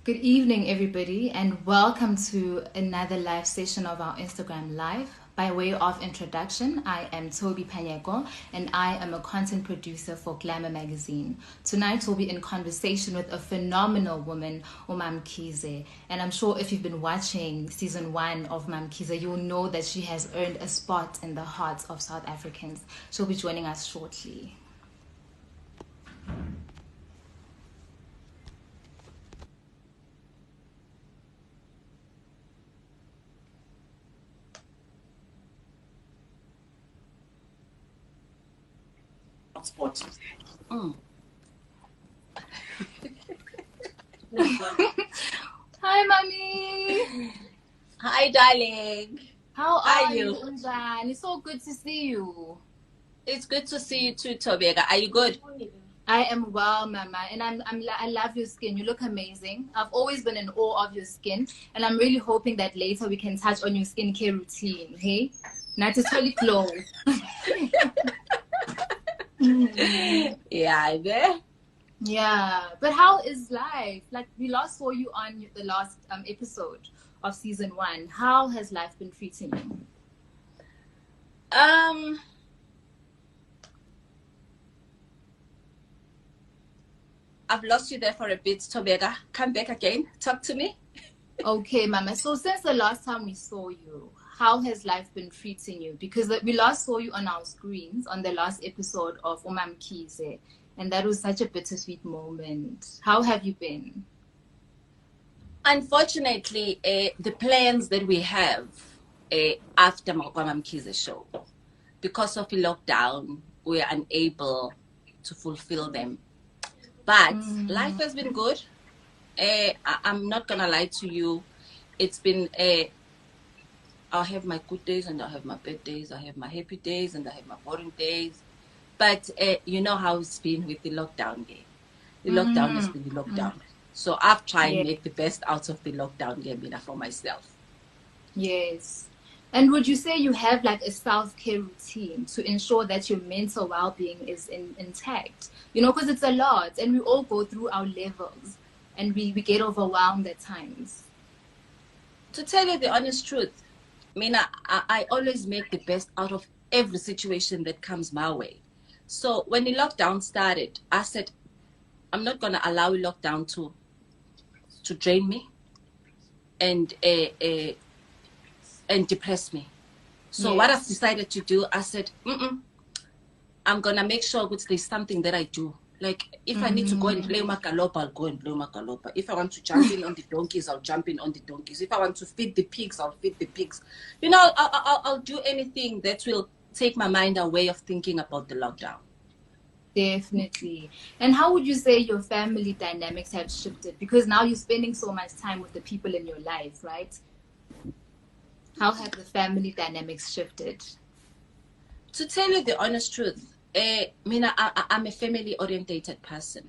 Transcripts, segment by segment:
Good evening, everybody, and welcome to another live session of our Instagram Live. By way of introduction, I am Toby Panyeko, and I am a content producer for Glamour Magazine. Tonight, we'll be in conversation with a phenomenal woman, Umamkhize. And I'm sure if you've been watching season 1 of Umamkhize, you'll know that she has earned a spot in the hearts of South Africans. She'll be joining us shortly. Sport. Hi, mommy. Hi, darling. How How are are you, you? Unjan? It's so good to see you. It's good to see you too, Tobega. Are you good? I am well, Mama, and I love your skin. You look amazing. I've always been in awe of your skin, and I'm really hoping that later we can touch on your skincare routine. Hey, not to totally glow. Yeah, I bet. Yeah, but how is life? Like we last saw you on the last episode of season 1. How has life been treating you? I've lost you there for a bit, Tobega. Come back again. Talk to me. Okay, Mama. So since the last time we saw you, how has life been treating you? Because we last saw you on our screens on the last episode of Umamkhize, and that was such a bittersweet moment. How have you been? Unfortunately, the plans that we have after Mkize show, because of the lockdown, we are unable to fulfill them. But life has been good. I'm not gonna lie to you. It's been I'll have my good days and I'll have my bad days. I have my happy days and I have my boring days. But you know how it's been with the lockdown game. The lockdown has been the lockdown. So I've tried Yeah. to make the best out of the lockdown game for myself. Yes. And would you say you have like a self-care routine to ensure that your mental well-being is intact? You know, because it's a lot and we all go through our levels and we get overwhelmed at times. To tell you the honest truth, I always make the best out of every situation that comes my way. So when the lockdown started, I said, I'm not going to allow lockdown to drain me and depress me. So what I've decided to do, I said, I'm going to make sure that there's something that I do. Like, if I need to go and play Makalopa, I'll go and play Makalopa. If I want to jump in on the donkeys, I'll jump in on the donkeys. If I want to feed the pigs, I'll feed the pigs. You know, I'll do anything that will take my mind away of thinking about the lockdown. Definitely. And how would you say your family dynamics have shifted? Because now you're spending so much time with the people in your life, right? How have the family dynamics shifted? To tell you the honest truth, I'm a family-orientated person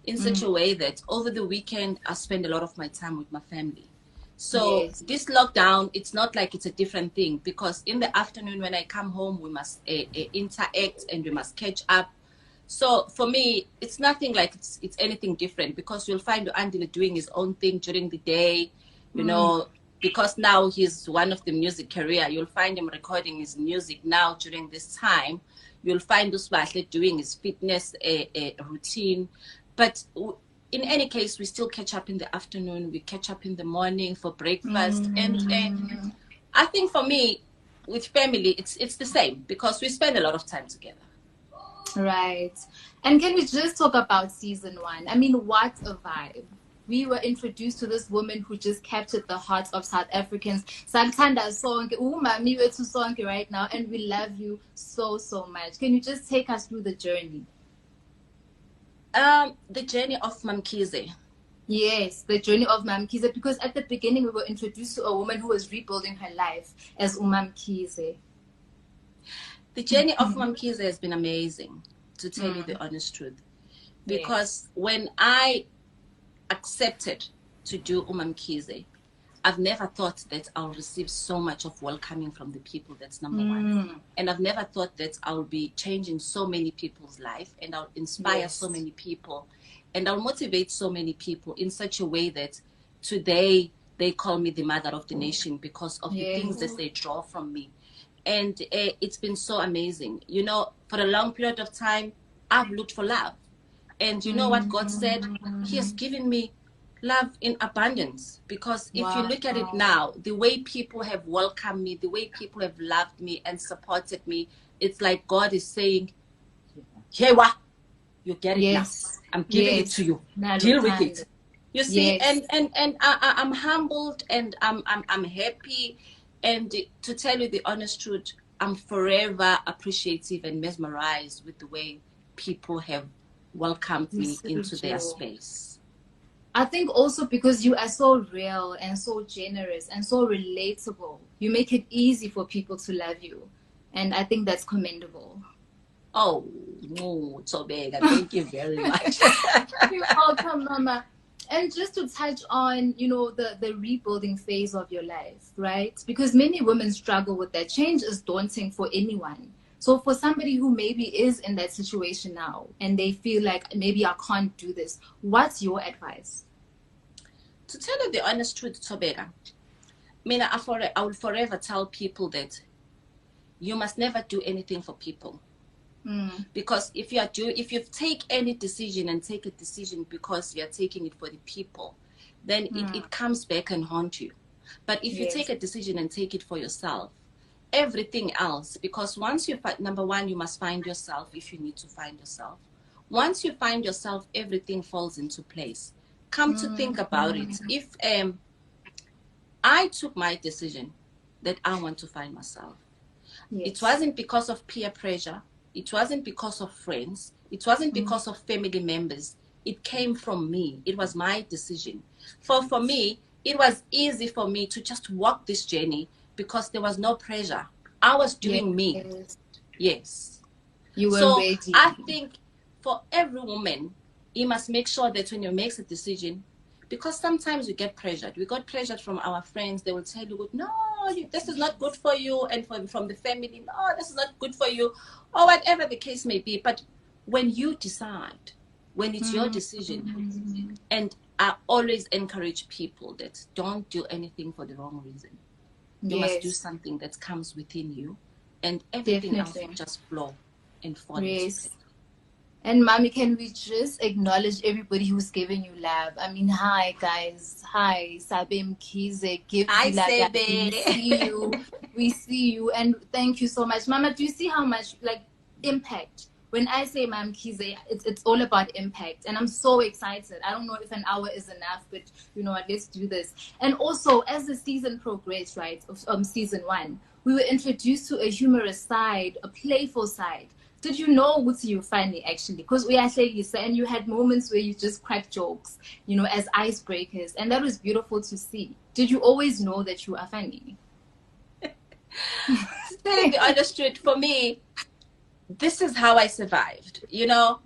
in such a way that over the weekend, I spend a lot of my time with my family. So this lockdown, it's not like it's a different thing, because in the afternoon when I come home, we must interact and we must catch up. So for me, it's nothing like it's anything different, because you'll find Andile doing his own thing during the day, you know, because now he's one of the music career. You'll find him recording his music now during this time. You'll find Usbahle doing his fitness routine. But in any case, we still catch up in the afternoon. We catch up in the morning for breakfast. And I think for me, with family, it's the same, because we spend a lot of time together. Right. And can we just talk about season 1? I mean, what a vibe. We were introduced to this woman who just captured the hearts of South Africans. Santanda Sonke, Mami Wetu Sonke right now, and we love you so, so much. Can you just take us through the journey? The journey of Mamkhize. Yes, the journey of Mamkhize, because at the beginning we were introduced to a woman who was rebuilding her life as Umamkhize. The journey of Mamkhize has been amazing, to tell you the honest truth. Because when I accepted to do Umamkhize, I've never thought that I'll receive so much of welcoming from the people. That's number one. And I've never thought that I'll be changing so many people's life, and I'll inspire so many people, and I'll motivate so many people in such a way that today they call me the mother of the nation because of the Yes. things that they draw from me. And it's been so amazing. You know, for a long period of time, I've looked for love. And you know what God said? He has given me love in abundance. Because if you look at it now, the way people have welcomed me, the way people have loved me and supported me, it's like God is saying, Hewa, you get it Yes. now. I'm giving it to you. Deal with it. You see, Yes. and I'm humbled and I'm happy. And to tell you the honest truth, I'm forever appreciative and mesmerized with the way people have welcomed me into their space. I think also because you are so real and so generous and so relatable, you make it easy for people to love you. And I think that's commendable. Oh, no, Tobeka, thank you very much. You're welcome, Mama. And just to touch on, you know, the rebuilding phase of your life, right? Because many women struggle with that. Change is daunting for anyone. So for somebody who maybe is in that situation now and they feel like maybe I can't do this, what's your advice? To tell you the honest truth, Tobeka, I will forever tell people that you must never do anything for people. Because if you take any decision and take a decision because you are taking it for the people, then it comes back and haunt you. But if you take a decision and take it for yourself, everything else, because once you find, number one, you must find yourself if you need to find yourself. Once you find yourself, everything falls into place. Come to think about it, if I took my decision that I want to find myself, it wasn't because of peer pressure. It wasn't because of friends. It wasn't because of family members. It came from me. It was my decision. For me, it was easy for me to just walk this journey because there was no pressure. I was doing me. Yes. You were so ready. I think for every woman, you must make sure that when you make a decision, because sometimes we get pressured. We got pressured from our friends. They will tell you, no, this is not good for you. And from the family, no, this is not good for you. Or whatever the case may be. But when you decide, when it's your decision, and I always encourage people that don't do anything for the wrong reason. You must do something that comes within you, and everything else will just flow and fall into place. And Mommy, can we just acknowledge everybody who's giving you love? I mean, hi guys, hi Sabim Kize, give you love. We see you, we see you, and thank you so much, Mama. Do you see how much impact? When I say Mam Kize, it's all about impact, and I'm so excited. I don't know if an hour is enough, but you know what, let's do this. And also, as the season progressed, right, of season 1, we were introduced to a humorous side, a playful side. Did you know what you funny actually? Because we are saying and you had moments where you just crack jokes, you know, as icebreakers, and that was beautiful to see. Did you always know that you are funny? Telling the honest truth, for me, this is how I survived. You know,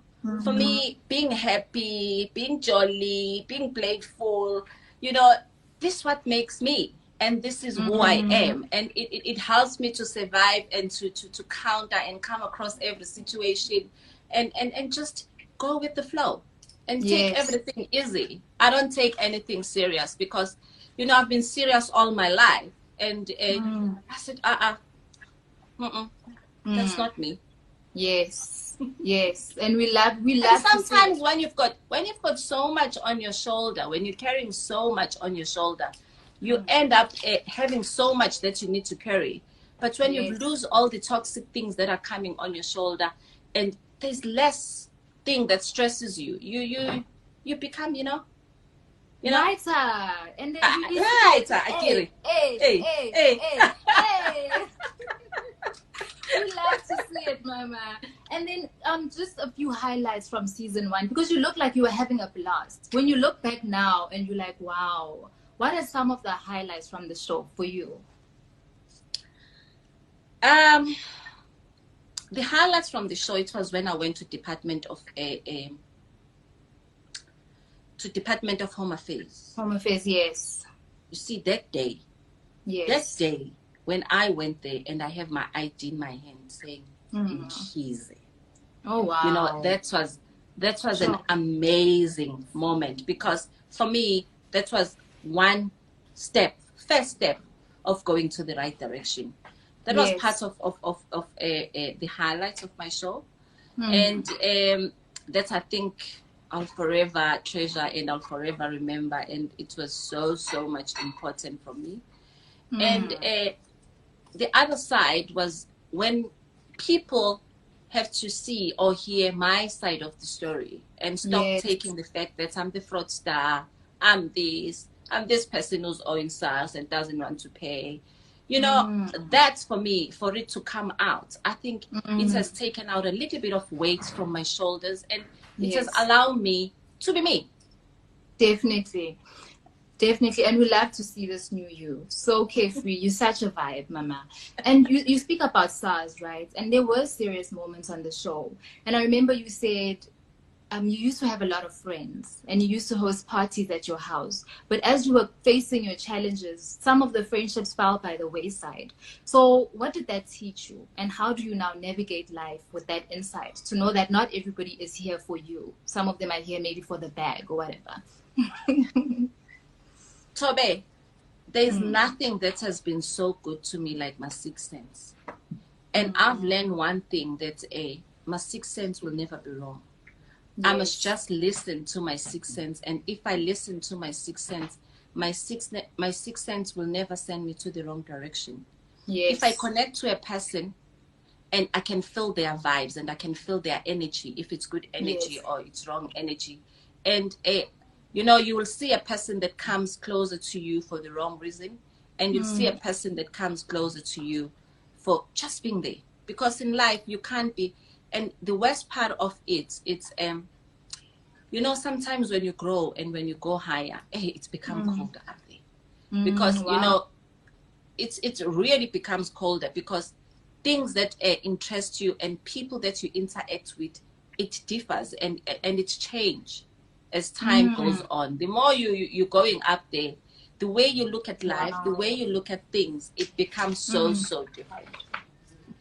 for me, being happy, being jolly, being playful, you know, this is what makes me. And this is who I am. And it helps me to survive and to counter and come across every situation and just go with the flow and take everything easy. I don't take anything serious because, you know, I've been serious all my life. And I said, that's not me. Yes. And we love and sometimes when you've got so much on your shoulder, when you're carrying so much on your shoulder, you end up having so much that you need to carry. But when you lose all the toxic things that are coming on your shoulder, and there's less thing that stresses you, you become, you know, lighter. And then lighter. Hey. We love to see it, Mama. And then just a few highlights from season 1, because you look like you were having a blast. When you look back now and you're like, wow. What are some of the highlights from the show for you? The highlights from the show, it was when I went to Department of Home Affairs. Home Affairs, yes. You see, that day, when I went there and I have my ID in my hand saying, Mkhize. Oh, wow. You know, that was an amazing moment, because for me, that was one first step of going to the right direction. That was part of the highlights of my show. And that I think I'll forever treasure and I'll forever remember. And it was so much important for me. And the other side was when people have to see or hear my side of the story and stop taking the fact that I'm the fraudster, I'm this person who's owing SARS and doesn't want to pay. You know, that's for me, for it to come out. I think it has taken out a little bit of weight from my shoulders, and it has allowed me to be me. Definitely. And we love to see this new you. So carefree. You're such a vibe, Mama. And you speak about SARS, right? And there were serious moments on the show. And I remember you said you used to have a lot of friends and you used to host parties at your house. But as you were facing your challenges, some of the friendships fell by the wayside. So what did that teach you? And how do you now navigate life with that insight to know that not everybody is here for you? Some of them are here maybe for the bag or whatever. Tobe, there's nothing that has been so good to me like my sixth sense. And I've learned one thing, that my sixth sense will never be wrong. I must just listen to my sixth sense. And if I listen to my sixth sense, my sixth sense will never send me to the wrong direction. If I connect to a person and I can feel their vibes and I can feel their energy, if it's good energy or it's wrong energy. And you know, you will see a person that comes closer to you for the wrong reason, and you'll see a person that comes closer to you for just being there. Because in life, you can't be, and the worst part of it's, you know, sometimes when you grow and when you go higher, it's become colder out there. Because, you know, it really becomes colder because things that interest you and people that you interact with, it differs and it's change. As time goes on, the more you're going up there, the way you look at life, the way you look at things, it becomes so different.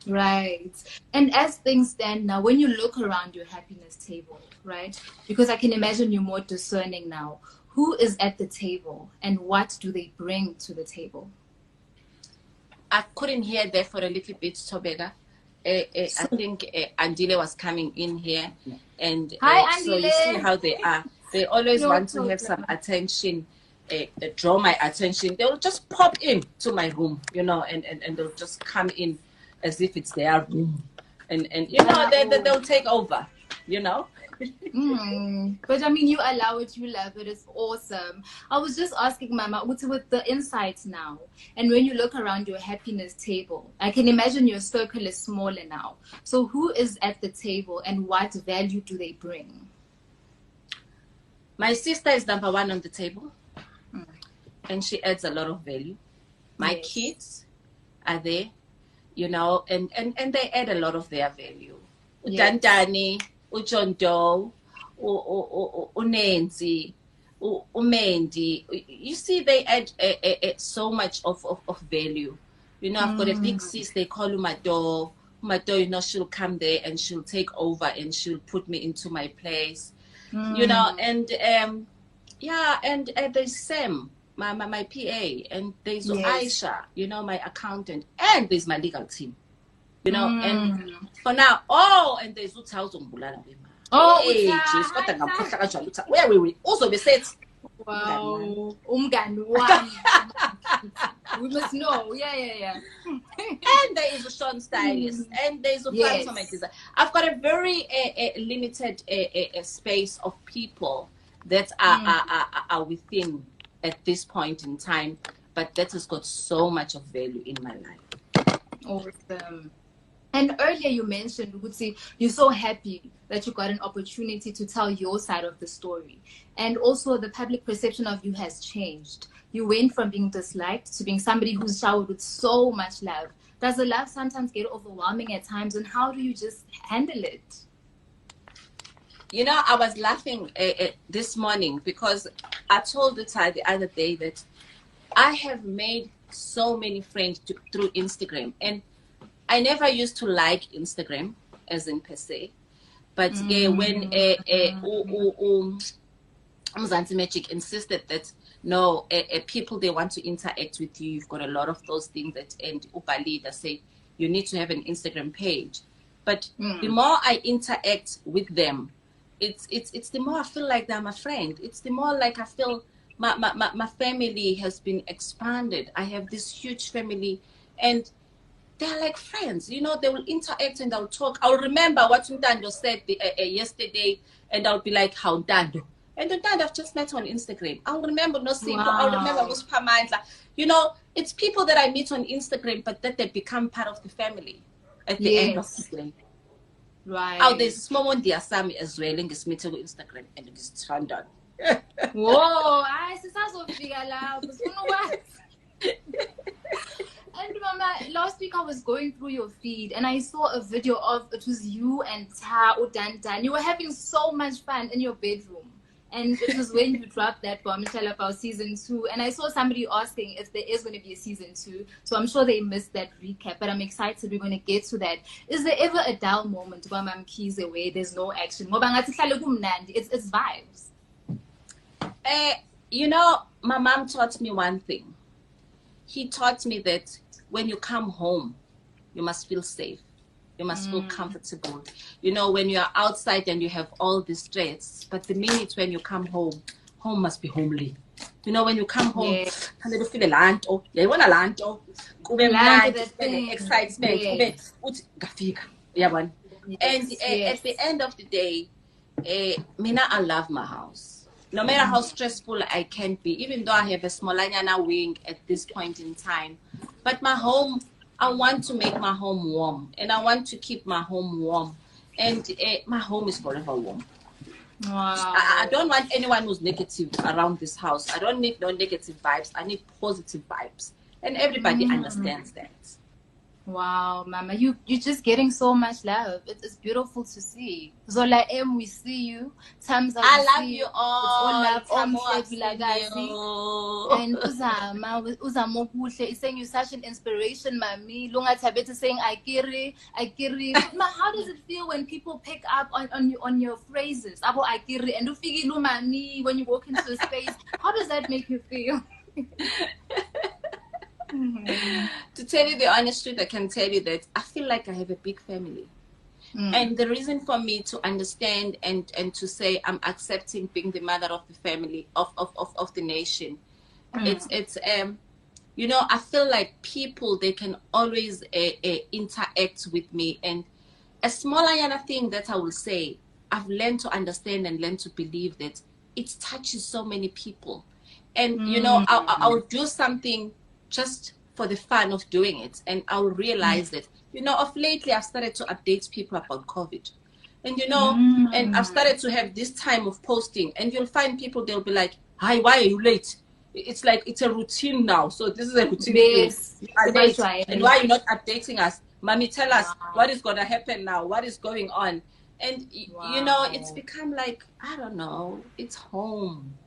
Right. And as things stand now, when you look around your happiness table, right? Because I can imagine you're more discerning now. Who is at the table and what do they bring to the table? I couldn't hear that for a little bit, Tobega. I think Andile was coming in here. And Hi, so you see how they are. They always want to have some attention, draw my attention. They will just pop in to my room, you know, and they'll just come in as if it's their room. And you know, they'll take over, you know. But I mean, you allow it, you love it, it's awesome. I was just asking Mama, with the insights now, and when you look around your happiness table, I can imagine your circle is smaller now. So who is at the table and what value do they bring? My sister is number one on the table, and she adds a lot of value. My kids are there, you know, and they add a lot of their value. Dantani, John Doe, Unenzi, Umendi. You see, they add so much of value. You know, I've got a big sis, they call Umado. Umado, you know, she'll come there and she'll take over and she'll put me into my place. You know, and and there's Sam, my PA, and there's Aisha, you know, my accountant, and there's my legal team, you know, and for now, and there's Utawumbulana. Where we also be said, wow, we must know, and there is a Sean stylist, and there's a design. I've got a very limited space of people that are within at this point in time, but that has got so much of value in my life. Awesome. And earlier you mentioned, Gutsi, you're so happy that you got an opportunity to tell your side of the story. And also the public perception of you has changed. You went from being disliked to being somebody who's showered with so much love. Does the love sometimes get overwhelming at times? And how do you just handle it? You know, I was laughing this morning because I told the other day that I have made so many friends through Instagram. And I never used to like Instagram, as in per se. But when Mzansi Magic insisted that no, people, they want to interact with you. You've got a lot of those things that, and Upalida say you need to have an Instagram page. But the more I interact with them, it's the more I feel like they're my friend. It's the more like I feel my family has been expanded. I have this huge family, and they're like friends. You know, they will interact and they'll talk. I'll remember what Ntando said yesterday, and I'll be like, how Ntando? And the Ntando I've just met on Instagram. I'll remember Nosipho. Wow. I'll remember Muspamandla. You know, it's people that I meet on Instagram, but that they become part of the family at the end of the day. Right. Oh, there's small one Diasami as well in this meeting with Instagram, and it's turned on. Whoa, I see what? And Mama, last week I was going through your feed and I saw a video of, it was you and Ta Udanta. You were having so much fun in your bedroom. And it was when you dropped that bombshell about season 2. And I saw somebody asking if there is going to be a season 2. So I'm sure they missed that recap. But I'm excited we're going to get to that. Is there ever a dull moment where Mam Keys away, there's no action? It's vibes. You know, my mom taught me one thing. He taught me that when you come home, you must feel safe. You must feel comfortable. You know, when you are outside and you have all these threats, but the minute when you come home, home must be homely. You know, when you come home, and you feel a land, or you want a land, or excitement, and at the end of the day, Mina, I love my house. No matter how stressful I can be, even though I have a small wing at this point in time, but my home, I want to make my home warm, and I want to keep my home warm, and my home is forever warm. Wow. I don't want anyone who's negative around this house. I don't need no negative vibes. I need positive vibes, and everybody understands that. Wow, Mama, you're just getting so much love. It's beautiful to see. Zola M, we see you. Tamza, I love you all. It's all love. And Uzama Kuhle is saying you're such an inspiration, Mami. Lunga Tabeta saying Akiri. Ma, how does it feel when people pick up on your phrases? Abo Akiri and Ufigi Mami when you walk into a space. How does that make you feel? To tell you the honest truth, I can tell you that I feel like I have a big family. And the reason for me to understand and to say I'm accepting being the mother of the family, of the nation, it's you know, I feel like people, they can always interact with me. And a small thing that I will say, I've learned to understand and learned to believe that it touches so many people. And, you know, I'll do something just for the fun of doing it, and I'll realize that, you know, of lately I've started to update people about COVID, and you know, and I've started to have this time of posting, and you'll find people, they'll be like, hi, why are you late? It's like it's a routine now, so this is a routine. Yes. You are late. And why are you not updating us? Mommy, tell us what is going to happen now, what is going on. And you know, it's become like, I don't know, it's home.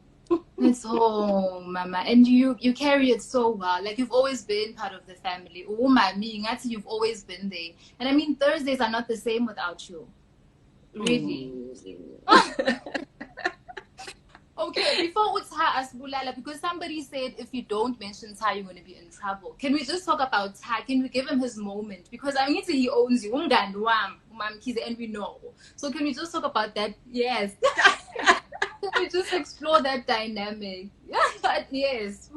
It's home, Mama, and you carry it so well. Like, you've always been part of the family. Oh, Mami, you've always been there. And I mean, Thursdays are not the same without you. Really. Okay, before Utha Asbulala, because somebody said if you don't mention Ta, you're going to be in trouble. Can we just talk about Ta? Can we give him his moment? Because I mean, he owns you. And we know. So can we just talk about that? Yes. Can we just explore that dynamic? But yes.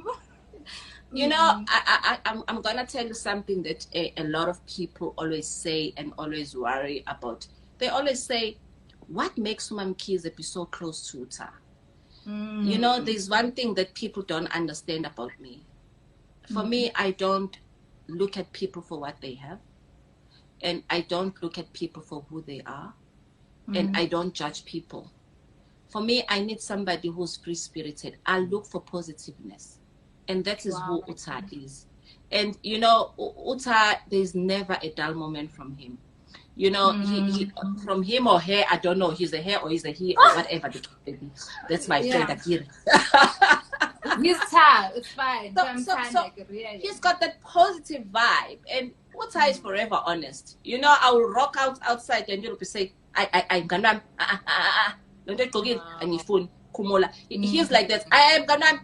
You know, I'm going to tell you something that a lot of people always say and always worry about. They always say, what makes Mam Kize be so close to Uta? You know, there's one thing that people don't understand about me. For me, I don't look at people for what they have. And I don't look at people for who they are. And I don't judge people. For me, I need somebody who's free-spirited. I look for positiveness. And that is who Uta is. And, you know, Uta, there's never a dull moment from him. You know, he from him or her, I don't know, he's a her or he's a he or whatever the case may be. That's my friend Akira. He's tired, it's fine. So he's got that positive vibe. And Uta is forever honest. You know, I will rock outside and you'll be saying, I'm gonna don't go in and your phone. Kumola. He's like that. I am gonna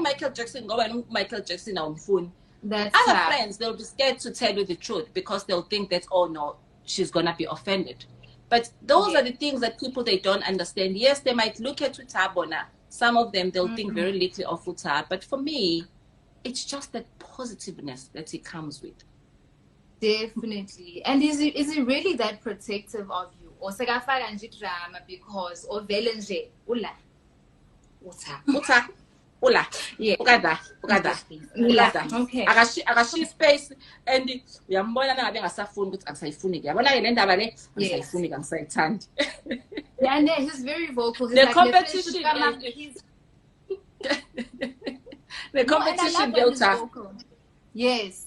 Michael Jackson go and Michael Jackson on phone. That's Other tough. friends, they'll be scared to tell you the truth because they'll think that, oh no, she's gonna be offended. But those are the things that people, they don't understand. Yes, they might look at Utabona. Some of them, they'll think very little of Uta. But for me, it's just that positiveness that it comes with. Definitely. And is he really that protective of you? Or sekafaka nje drama because or velenje ula Uta ula yeah ukada okay akashi space and uyambona nangabe ngasafuni ukuthi angisayifuni ke yabona ke le ndaba le angisayifuni kangisayithandi. Yeah, and he's very vocal. He's The like, competition the competition built up. Yes,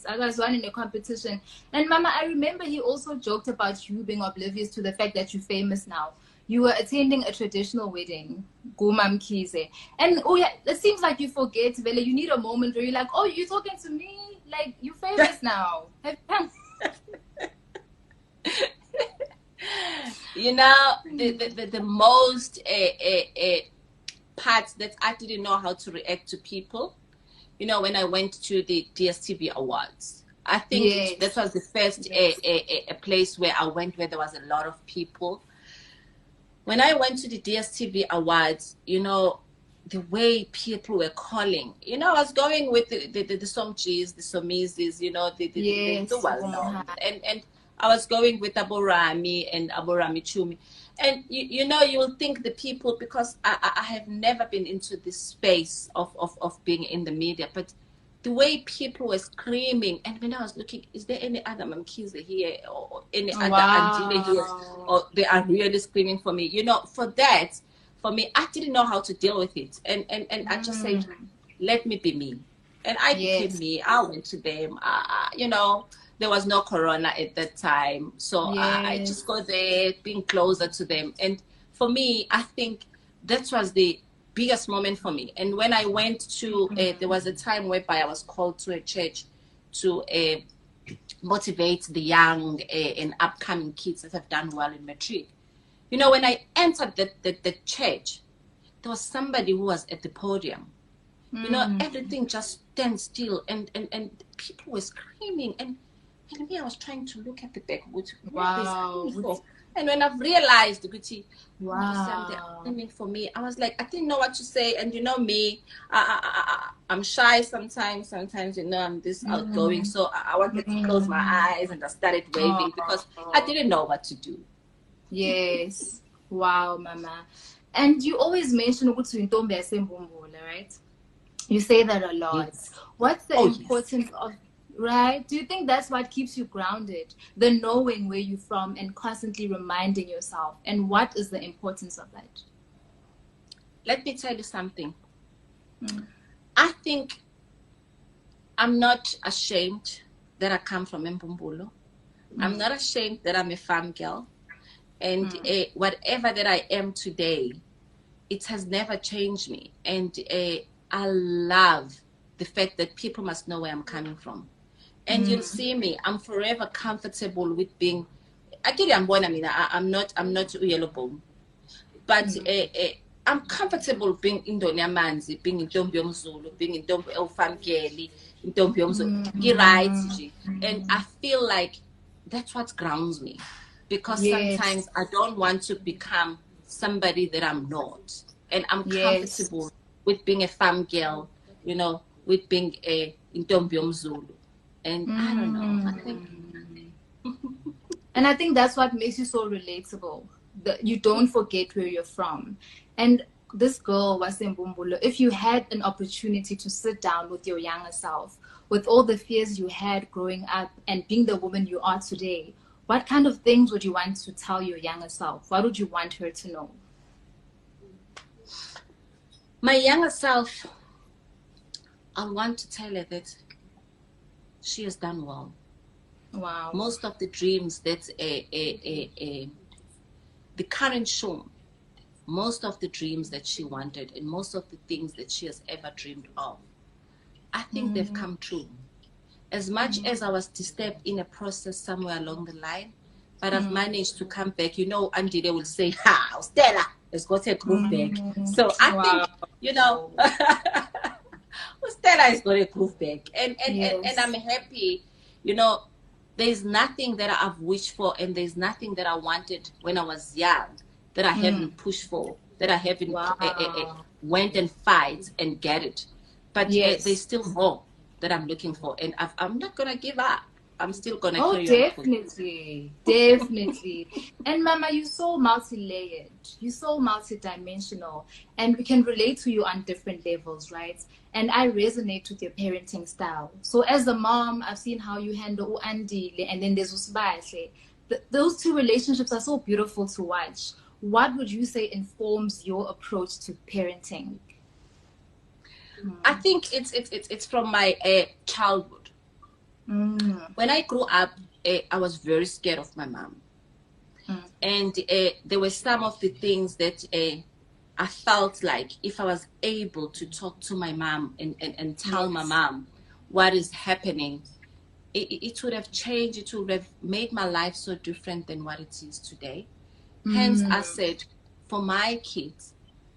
I was one in the competition. And Mama, I remember he also joked about you being oblivious to the fact that you're famous now. You were attending a traditional wedding, Gumam Kize. And oh yeah, it seems like you forget, Vele, you need a moment where you're like, oh, you're talking to me? Like, you're famous now. You know, the most part that I didn't know how to react to people, you know, when I went to the DSTV Awards. I think that was the first a place where I went where there was a lot of people. When I went to the DSTV Awards, you know, the way people were calling, you know, I was going with the Somchis, the Somizis, you know, the well-known. And I was going with Aborami and Aborami Chumi. And, you know, you will think the people, because I have never been into this space of being in the media, but the way people were screaming, and when I was looking, is there any other Mamkiza here or any other Andile here? Or they are really screaming for me. You know, for that, for me, I didn't know how to deal with it. And I just said, let me be me. And I became me. I went to them. You know, there was no corona at that time. So I just go there, being closer to them. And for me, I think that was the biggest moment for me. And when I went to, there was a time whereby I was called to a church to motivate the young and upcoming kids that have done well in matric. You know, when I entered the church, there was somebody who was at the podium. You know, everything just stands still, and people were screaming, and me, I was trying to look at the back. Wow. And when I've realized, Gucci, they're aiming for me, I was like, I didn't know what to say. And you know me, I'm shy sometimes. Sometimes, you know, I'm this outgoing. So I wanted to close my eyes, and I started waving because I didn't know what to do. Yes. Wow, Mama. And you always mention Ntombi Yasembumbula, right? You say that a lot. Yes. What's the importance of, right? Do you think that's what keeps you grounded? The knowing where you're from and constantly reminding yourself. And what is the importance of that? Let me tell you something. I think I'm not ashamed that I come from Mbumbulo. I'm not ashamed that I'm a farm girl. And whatever that I am today, it has never changed me. And I love the fact that people must know where I'm coming from. And you'll see me, I'm forever comfortable with being, actually I'm not yellow bone, but I'm comfortable being Indonia Manzi, being in Ntombi Zulu, being in Ntombi Elfamkeli, in Ntombi Zulu, right? And I feel like that's what grounds me, because sometimes I don't want to become somebody that I'm not. And I'm comfortable with being a farm girl, you know, with being a Ntombi Zulu. And I don't know, I think. And I think that's what makes you so relatable. That you don't forget where you're from. And this girl, Wasembumbulo, if you had an opportunity to sit down with your younger self, with all the fears you had growing up and being the woman you are today, what kind of things would you want to tell your younger self? What would you want her to know? My younger self, I want to tell her that she has done well. Wow. Most of the dreams that the current show, most of the dreams that she wanted and most of the things that she has ever dreamed of, I think they've come true. As much as I was disturbed in a process somewhere along the line, but I've managed to come back. You know, Andile will say, ha, Stella, has got a groove bag. So I think, you know, Stella has got a groove bag. And I'm happy, you know, there's nothing that I've wished for, and there's nothing that I wanted when I was young that I haven't pushed for, that I haven't went and fight and get it. But there's still more that I'm looking for, and I'm not going to give up. I'm still going to carry on. Definitely. And Mama, you're so multi-layered. You're so multi-dimensional. And we can relate to you on different levels, right? And I resonate with your parenting style. So as a mom, I've seen how you handle Andy, and then there's Usbahle. Those two relationships are so beautiful to watch. What would you say informs your approach to parenting? I think it's from my childhood. When I grew up, I was very scared of my mom. And there were some of the things that I felt like if I was able to talk to my mom and tell my mom what is happening, it would have changed. It would have made my life so different than what it is today. Hence, I said, for my kids,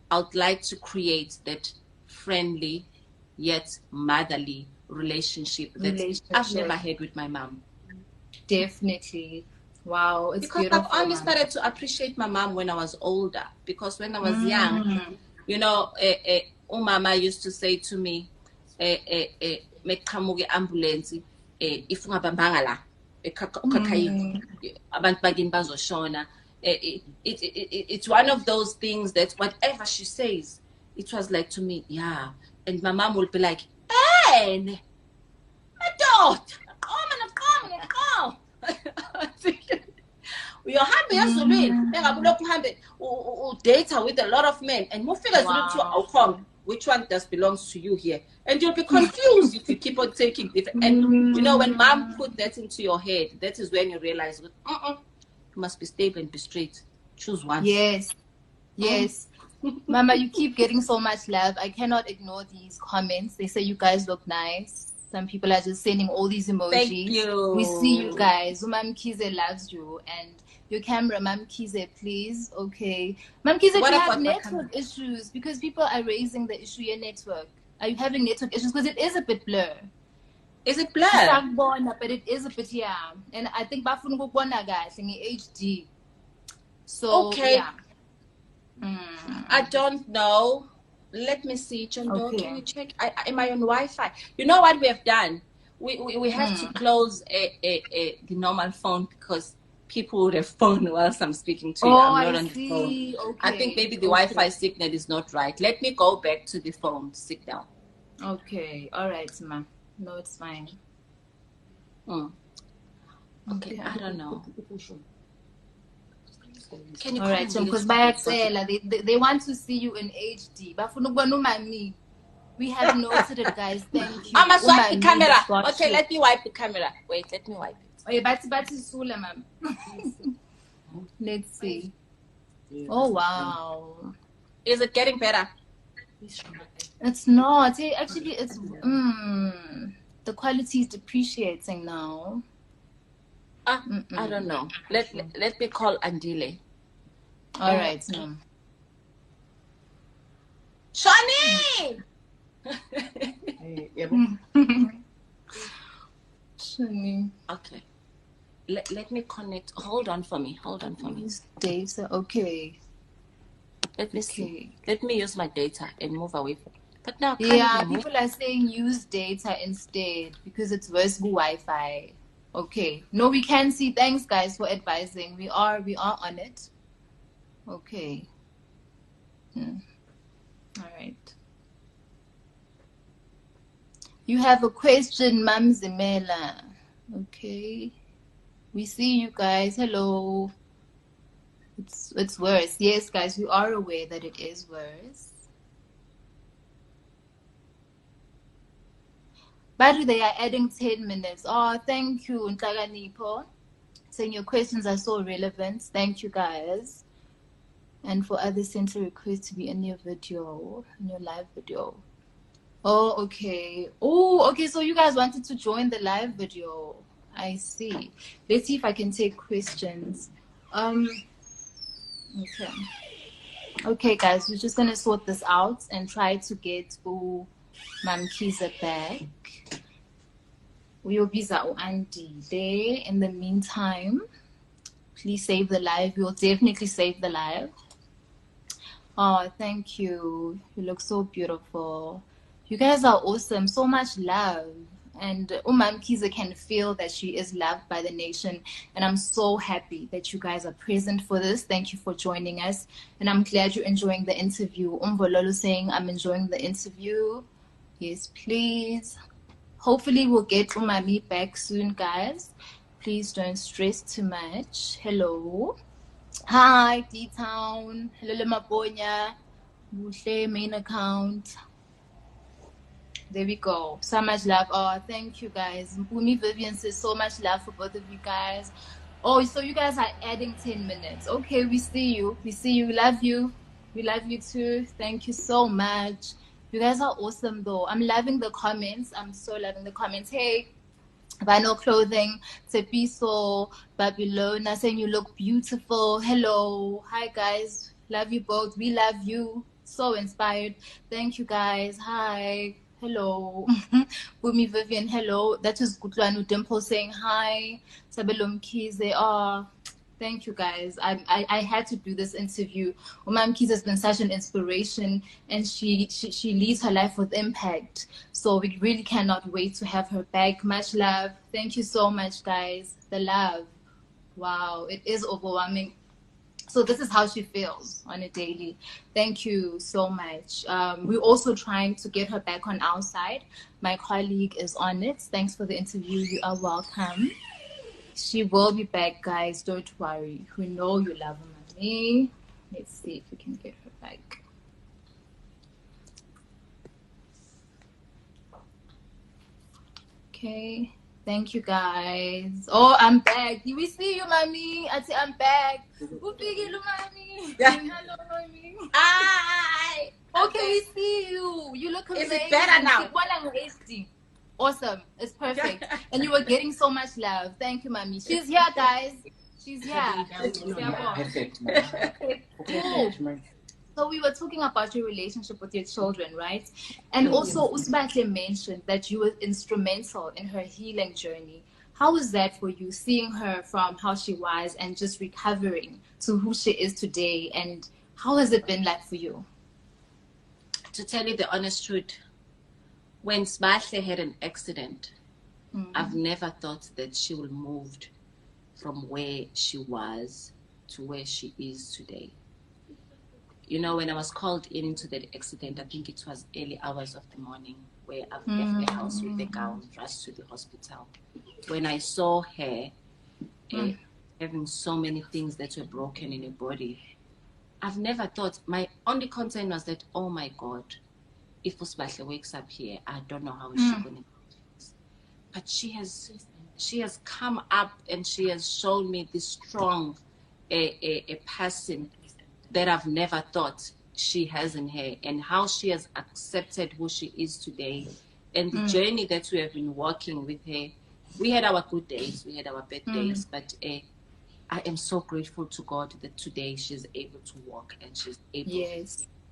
I would like to create that friendly yet motherly relationship that I've never had with my mom. Definitely. Wow, it's because beautiful. I've only started to appreciate my mom when I was older. Because when I was young, you know, Mama used to say to me, "Mekamuge ambulance, if ungabambanga la, abantu bagini bazoshona." It's one of those things that whatever she says, it was like to me, yeah. And my mom would be like, "Hey, adult, come." Uyohambe yazulwini engabe lokhu uhambe data with a lot of men and more figures outcome. Which one does belongs to you here? And you'll be confused if you keep on taking different. And you know, when mom put that into your head, that is when you realize, you must be stable and be straight. Choose one. Yes. Mama, you keep getting so much love. I cannot ignore these comments. They say you guys look nice. Some people are just sending all these emojis. Thank you. We see you guys. Mam Kize loves you. And your camera, Mam Kize, please. Okay. Mam Kize, do you have network issues? Because people are raising the issue your network. Are you having network issues? Because it is a bit blur. Is it blur? But it is a bit, yeah. And I think Bafun Gubona guys in HD. So, okay. Yeah. I don't know. Let me see, John Doe, can you check? Am I on Wi-Fi? You know what we have done? We have to close the normal phone because people would have phone whilst I'm speaking to you. I'm not on the phone. Okay. I think maybe the Wi-Fi signal is not right. Let me go back to the phone. Sit down. Okay. All right, ma'am. No, it's fine. Okay. I don't know. Can you all right, because they want to see you in HD. We have noted it, guys. Thank you. I'm gonna swipe the camera. Okay, let me wipe the camera. Wait, let me wipe it. Ma'am. Let's see. Oh wow. Is it getting better? It's not. Actually, it's the quality is depreciating now. I don't know. Let me call Andile. All right, ma'am. Shani! Shani. Okay. Let me connect. Hold on for me. Data. Okay. Let me see. Let me use my data and move away from. But now, people are saying use data instead because it's worse than Wi-Fi. Okay. No, we can see. Thanks, guys, for advising. We are on it. Okay. All right. You have a question, Mam Zimela. Okay. We see you guys. Hello. It's worse. Yes, guys, we are aware that it is worse. But they are adding 10 minutes. Oh, thank you, Ntaganipo. Saying your questions are so relevant. Thank you, guys. And for others, send a request to be in your video, in your live video. Oh, okay. Oh, okay. So you guys wanted to join the live video. I see. Let's see if I can take questions. Okay. Okay, guys, we're just gonna sort this out and try to get Mam Kiza back. We'll be Andy there. In the meantime, please save the live. We'll definitely save the live. Oh, thank you. You look so beautiful. You guys are awesome. So much love. And Umam Kiza can feel that she is loved by the nation. And I'm so happy that you guys are present for this. Thank you for joining us. And I'm glad you're enjoying the interview. Umvololo saying, I'm enjoying the interview. Yes, please. Hopefully we'll get Umami back soon, guys. Please don't stress too much. Hello. Hi, D-Town. Hello, Maponya. Buhle, main account. There we go. So much love. Oh, thank you, guys. Mpumi Vivian says so much love for both of you guys. Oh, so you guys are adding 10 minutes. Okay, we see you. We see you. We love you. We love you too. Thank you so much. You guys are awesome, though. I'm loving the comments. I'm so loving the comments. Hey, Vinyl Clothing, Tepiso, Babylona saying you look beautiful. Hello. Hi, guys. Love you both. We love you. So inspired. Thank you, guys. Hi. Hello. Bumi Vivian, hello. That is Kutlanu Dimple saying hi. Sabelum Kize. Oh, thank you, guys. I had to do this interview. Umam Kiza has been such an inspiration, and she leads her life with impact. So we really cannot wait to have her back. Much love. Thank you so much, guys. The love. Wow, it is overwhelming. So this is how she feels on a daily. Thank you so much. We're also trying to get her back on our side. My colleague is on it. Thanks for the interview. You are welcome. She will be back, guys. Don't worry. We know you love her, mommy. Let's see if we can get her back. Okay. Thank you, guys. Oh, I'm back. We see you, mommy. I say I'm back. Hello, mommy. Hello, mommy. Hi. Okay, we see you. You look amazing. Is it better now? Awesome. It's perfect. And you were getting so much love. Thank you, mommy. She's here, guys. She's here. Okay, cool. So we were talking about your relationship with your children, right? And also Usbatle mentioned that you were instrumental in her healing journey. How was that for you, seeing her from how she was and just recovering to who she is today? And how has it been like for you? To tell you the honest truth, when Sbahle had an accident, I've never thought that she would move from where she was to where she is today. You know, when I was called into that accident, I think it was early hours of the morning, where I've left the house with the gown, rushed to the hospital. When I saw her having so many things that were broken in her body, I've never thought, my only concern was that, oh my God, if Usbahle wakes up here, I don't know how is she going to do this. But she has come up and she has shown me this strong a person that I've never thought she has in her, and how she has accepted who she is today, and the journey that we have been walking with her. We had our good days, we had our bad days, but I am so grateful to God that today she's able to walk and she's able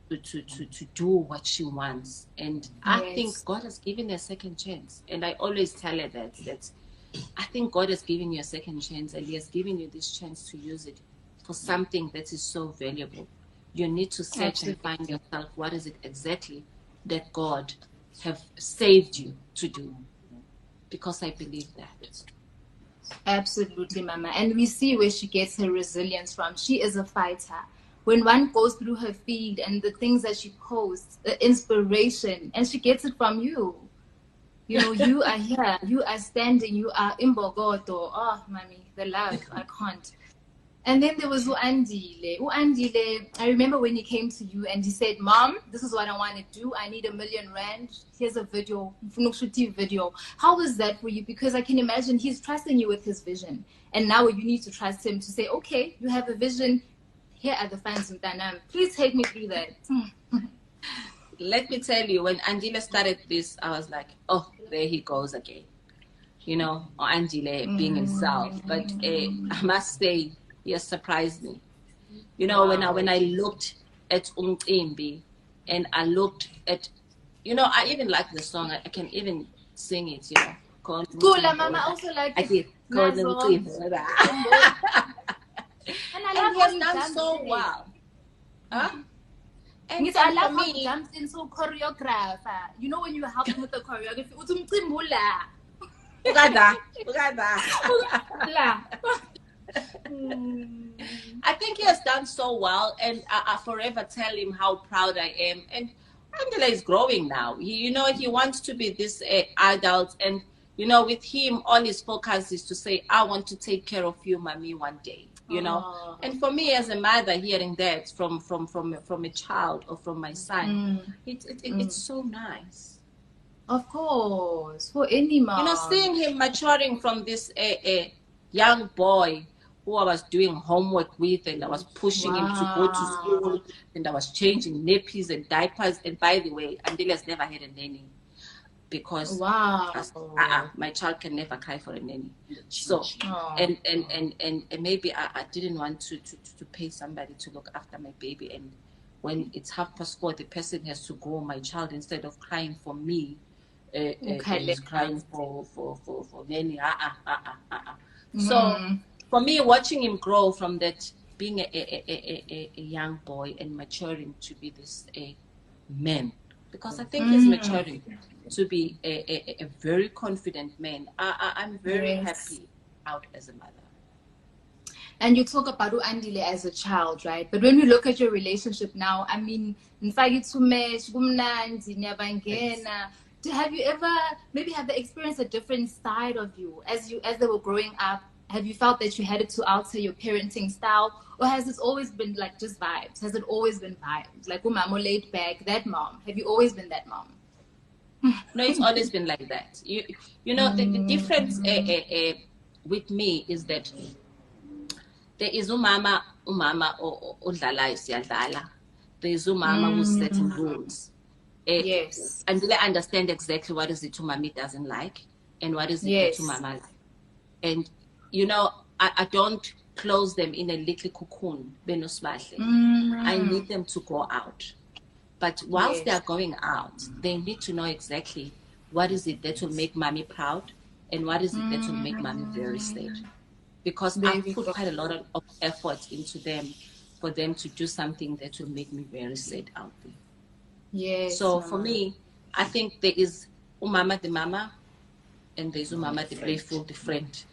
to do what she wants. And I think God has given her a second chance. And I always tell her that I think God has given you a second chance, and He has given you this chance to use it for something that is so valuable. You need to search and find yourself, what is it exactly that God have saved you to do? Because I believe that. Absolutely, Mama. And we see where she gets her resilience from. She is a fighter. When one goes through her feed and the things that she posts, the inspiration, and she gets it from you. You know, you are here, you are standing, you are in Bogoto. Oh, Mommy, the love, I can't. And then there was Uandile. Uandile, I remember when he came to you and he said, Mom, this is what I want to do. I need R1 million. Here's a video, video. How was that for you? Because I can imagine he's trusting you with his vision. And now you need to trust him to say, okay, you have a vision. Here are the fans in Tanam. Please take me through that. Let me tell you, when Andile started this, I was like, oh, there he goes again. You know, or Andile being himself. But I must say, he has surprised me. You know, when I looked at Umcimbi, and I looked at, I even like the song. I can even sing it, Khona Cool, Umcimbi Mama wena. also like I it. did. Khona Nazo. Umcimbi wena. And I And love he how has you done jumped so in. well. Huh? And I for love how you me, jumped in so choreographer. You know when you were helping with the choreography, uthi umcimbula. Uganda. La. I think he has done so well, and I forever tell him how proud I am. And Angela is growing now. He wants to be this adult, and with him, all his focus is to say, "I want to take care of you, mommy, one day." Oh. And for me, as a mother, hearing that from a child or from my son, it's so nice. Of course, for any mom. Seeing him maturing from this young boy who I was doing homework with, and I was pushing him to go to school, and I was changing nappies and diapers. And by the way, Andile has never had a nanny because my child can never cry for a nanny. So, and maybe I didn't want to pay somebody to look after my baby. And when it's 4:30, the person has to go. My child, instead of crying for me, is crying for nanny. So for me, watching him grow from that being a young boy and maturing to be this man, because I think he's maturing to be a very confident man. I'm very happy out as a mother. And you talk about Andile as a child, right? But when we look at your relationship now, I mean, have you ever maybe have they experienced a different side of you as they were growing up? Have you felt that you had to alter your parenting style, or has it always been like just vibes? Has it always been vibes? Like mama laid back, that mom. Have you always been that mom? No, it's always been like that. The difference with me is that there is umama odlalayo siyadlala. There is umama who's setting rules. Yes. And really understand exactly what is it umami doesn't like and what is it that umama like. And I don't close them in a little cocoon. I need them to go out. But whilst they are going out, they need to know exactly what is it that will make mommy proud and what is it that will make mommy very sad. Because I put quite a lot of effort into them for them to do something that will make me very sad out there. Yes. So for me, I think there is umama the mama and there's umama the playful, the friend.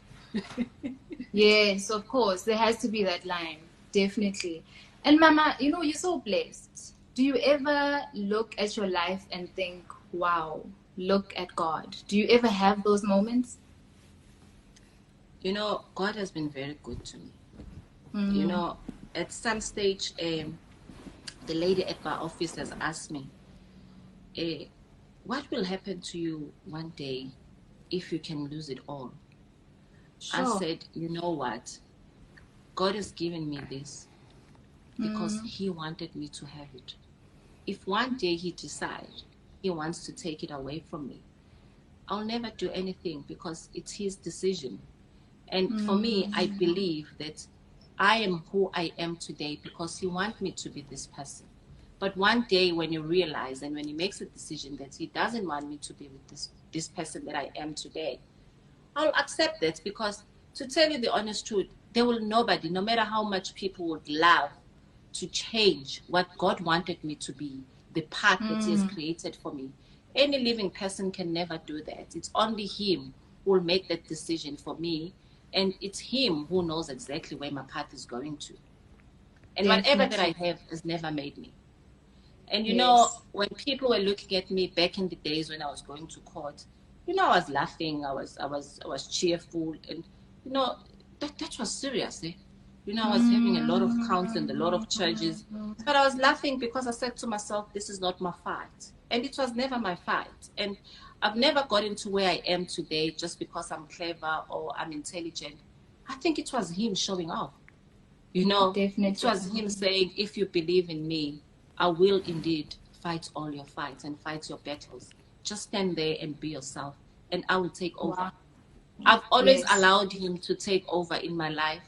Yes, of course. There has to be that line. Definitely. And mama, you're so blessed. Do you ever look at your life and think, wow, look at God? Do you ever have those moments? God has been very good to me. At some stage, the lady at my office has asked me, what will happen to you one day if you can lose it all? Sure. I said, you know what? God has given me this because he wanted me to have it. If one day he decides he wants to take it away from me, I'll never do anything because it's his decision. And for me, I believe that I am who I am today because he wants me to be this person. But one day when you realize and when he makes a decision that he doesn't want me to be with this person that I am today, I'll accept that, because to tell you the honest truth, there will nobody, no matter how much people would love to change what God wanted me to be, the path that he has created for me. Any living person can never do that. It's only him who will make that decision for me. And it's him who knows exactly where my path is going to. And whatever that I have has never made me. And when people were looking at me back in the days when I was going to court, I was laughing, I was cheerful, and that was serious. I was having a lot of counts and a lot of charges, but I was laughing because I said to myself, this is not my fight. And it was never my fight. And I've never gotten to where I am today just because I'm clever or I'm intelligent. I think it was him showing off. Definitely. It was him saying, if you believe in me, I will indeed fight all your fights and fight your battles. Just stand there and be yourself, and I will take over. Wow. I've always allowed him to take over in my life.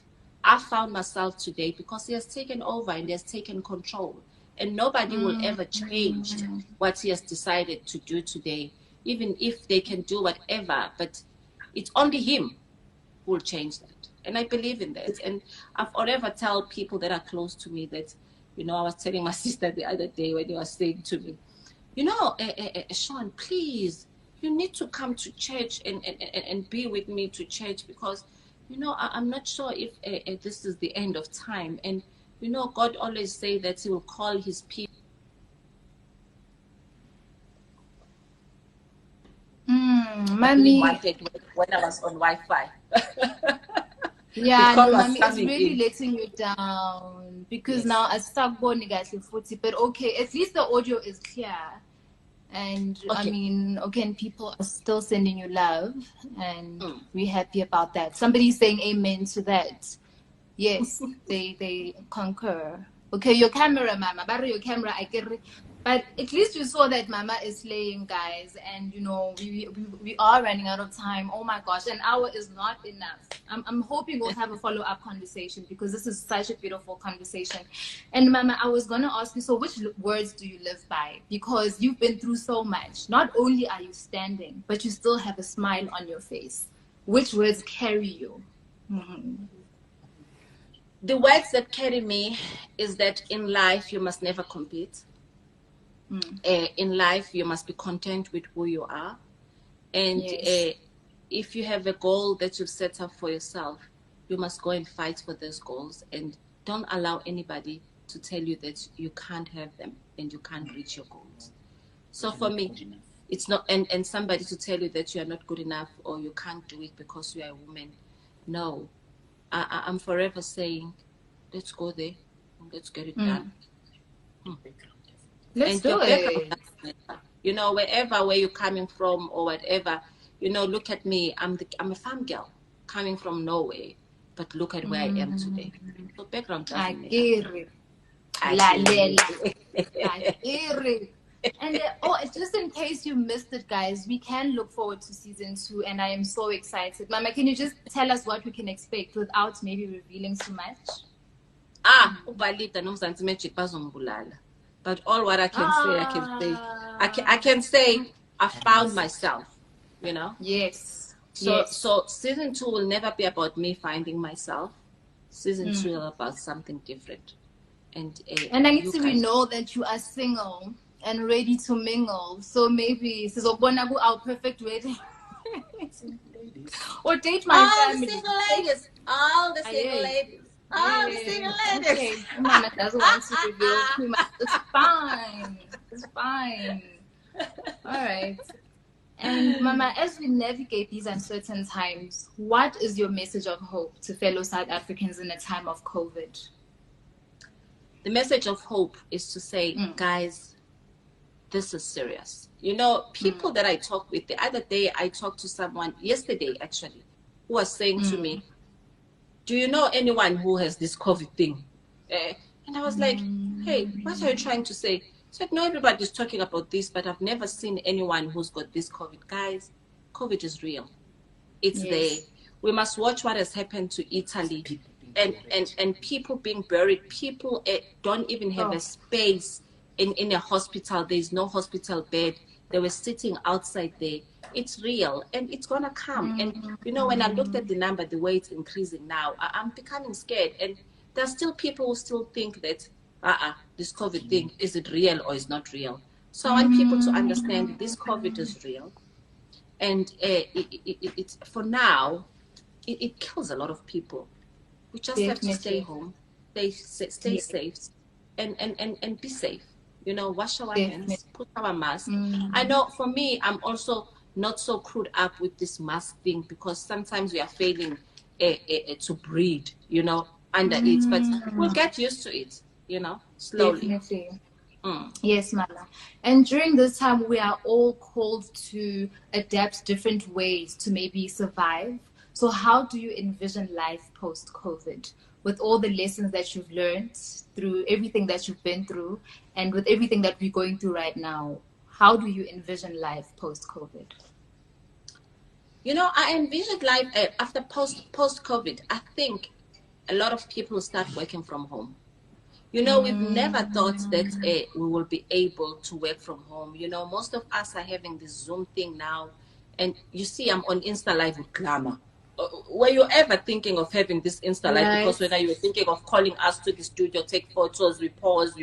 I found myself today because he has taken over and he has taken control. and nobody will ever change what he has decided to do today, even if they can do whatever, but it's only him who will change that. And I believe in that. And I've forever tell people that are close to me that, you know, I was telling my sister the other day when he was saying to me, you know, Sean, please, you need to come to church and be with me to church, because, you know, I'm not sure if this is the end of time. And, you know, God always say that he will call his people. Mommy. When I was on Wi-Fi. Yeah, no, mommy, it's really letting you down, because now I stuck going but okay, at least the audio is clear. And okay. I mean, okay, and people are still sending you love, and we're happy about that. Somebody's saying amen to that. Yes, they concur. Okay, your camera, mama. Barry, your camera, I get it. But at least you saw that mama is slaying, guys. And, you know, we are running out of time. Oh, my gosh. An hour is not enough. I'm hoping we'll have a follow-up conversation, because this is such a beautiful conversation. And, mama, I was going to ask you, so which words do you live by? Because you've been through so much. Not only are you standing, but you still have a smile on your face. Which words carry you? Mm-hmm. The words that carry me is that in life, you must never compete. In life, you must be content with who you are. And yes. If you have a goal that you've set up for yourself, you must go and fight for those goals. And don't allow anybody to tell you that you can't have them and you can't reach your goals. So for me, it's not, and somebody to tell you that you are not good enough or you can't do it because you are a woman. No. I'm forever saying, let's go there, let's get it done. Let's do it. You know, where you're coming from or whatever, you know, look at me. I'm a farm girl coming from Norway, but look at where I am today. So background doesn't matter. And just in case you missed it, guys, we can look forward to season 2, and I am so excited. Mama, can you just tell us what we can expect without maybe revealing too much? Ubalita nomzansi magic bazombulala. But all what I can say, I can say I found myself, you know. Yes. So season 2 will never be about me finding myself. Season 2 is about something different. And I need to know that you are single and ready to mingle. So maybe our perfect wedding. Or date my family. The single ladies. All the single ladies. Oh, the single ladies. Okay, Mama doesn't want to reveal too much. It's fine. It's fine. All right. And Mama, as we navigate these uncertain times, what is your message of hope to fellow South Africans in a time of COVID? The message of hope is to say, guys, this is serious. You know, people that I talk with, the other day I talked to someone, yesterday actually, who was saying to me, do you know anyone who has this COVID thing? And I was like, hey, what are you trying to say? He said, no, everybody's talking about this, but I've never seen anyone who's got this COVID. Guys, COVID is real. It's there. We must watch what has happened to Italy. And people being buried. People don't even have a space in a hospital. There's no hospital bed. They were sitting outside there. It's real, and it's going to come. And, you know, when I looked at the number, the way it's increasing now, I'm becoming scared. And there's still people who still think that, this COVID thing, is it real or is not real? So I want people to understand that this COVID is real. And it's for now, it kills a lot of people. We just have to stay home, stay safe, and be safe. You know, wash our hands, put our mask. I know for me, I'm also not so clued up with this mask thing, because sometimes we are failing to breathe, you know, under it. But we'll get used to it, you know, slowly. Definitely. Yes, Mama. And during this time, we are all called to adapt different ways to maybe survive. So how do you envision life post-COVID? With all the lessons that you've learned through everything that you've been through, and with everything that we're going through right now, how do you envision life post-COVID? You know, I envisioned life after post-COVID. I think a lot of people start working from home. You know, we've never thought that we will be able to work from home. You know, most of us are having this Zoom thing now. And you see, I'm on Insta Live with Glamour. Were you ever thinking of having this Insta Live? Right. Because when you were thinking of calling us to the studio, take photos, we pause.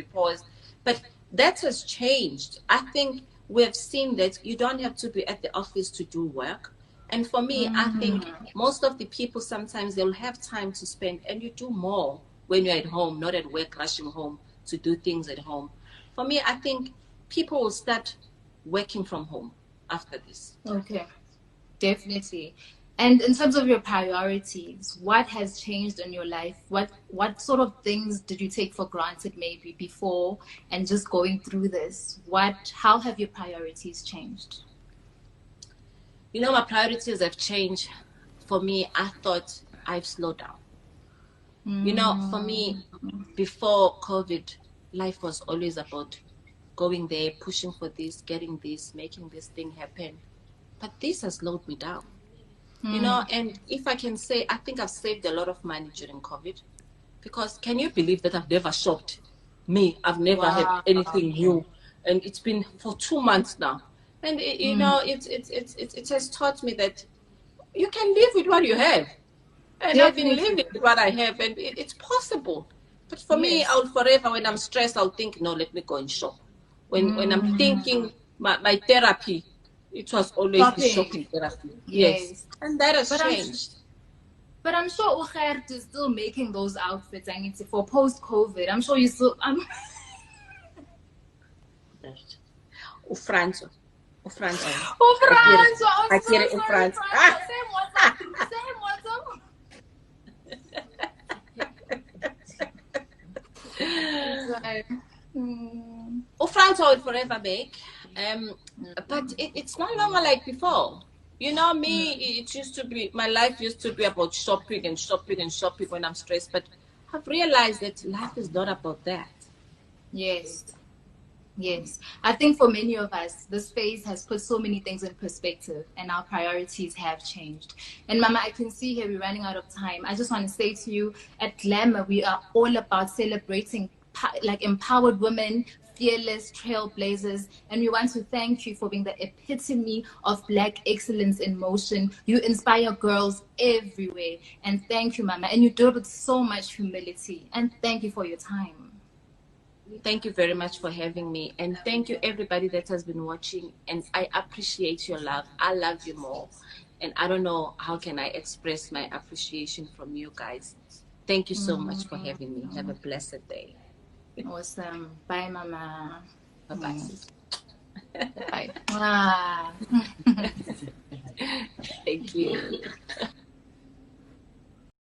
But that has changed. I think we have seen that you don't have to be at the office to do work. And for me, I think most of the people, sometimes they'll have time to spend, and you do more when you're at home, not at work, rushing home to do things at home. For me, I think people will start working from home after this. Okay, definitely. And in terms of your priorities, what has changed in your life? What sort of things did you take for granted maybe before, and just going through this? How have your priorities changed? You know, my priorities have changed. For me, I thought I've slowed down. You know, for me, before COVID, life was always about going there, pushing for this, getting this, making this thing happen. But this has slowed me down. You know, and if I can say, I think I've saved a lot of money during COVID. Because can you believe that I've never shopped? Me, I've never had anything new. And it's been for 2 months now. And, you know, it has taught me that you can live with what you have. And I've been living with what I have, and it's possible. But for me, I'll forever, when I'm stressed, I'll think, no, let me go and shop. When I'm thinking my therapy, it was always the shopping therapy. Yes. And that has changed. But I'm sure Ugert is still making those outfits, and it's for post-COVID. I'm sure you still... Ufranzo. I get it, Ufranzo. Ufranzo will forever make, but it's no longer like before. You know, me, it used to be, my life used to be about shopping and shopping and shopping when I'm stressed, but I've realized that life is not about that. Yes. I think for many of us, this phase has put so many things in perspective, and our priorities have changed. And Mama, I can see here we're running out of time. I just want to say to you, at Glamour, we are all about celebrating like empowered women, fearless trailblazers, and we want to thank you for being the epitome of Black excellence in motion. You inspire girls everywhere, and thank you, Mama. And you do it with so much humility, and thank you for your time. Thank you very much for having me, and thank you everybody that has been watching, and I appreciate your love. I love you more, and I don't know how can I express my appreciation from you guys. Thank you so much for having me. Have a blessed day. Awesome. Bye, Mama. Bye-bye. Bye. Thank you.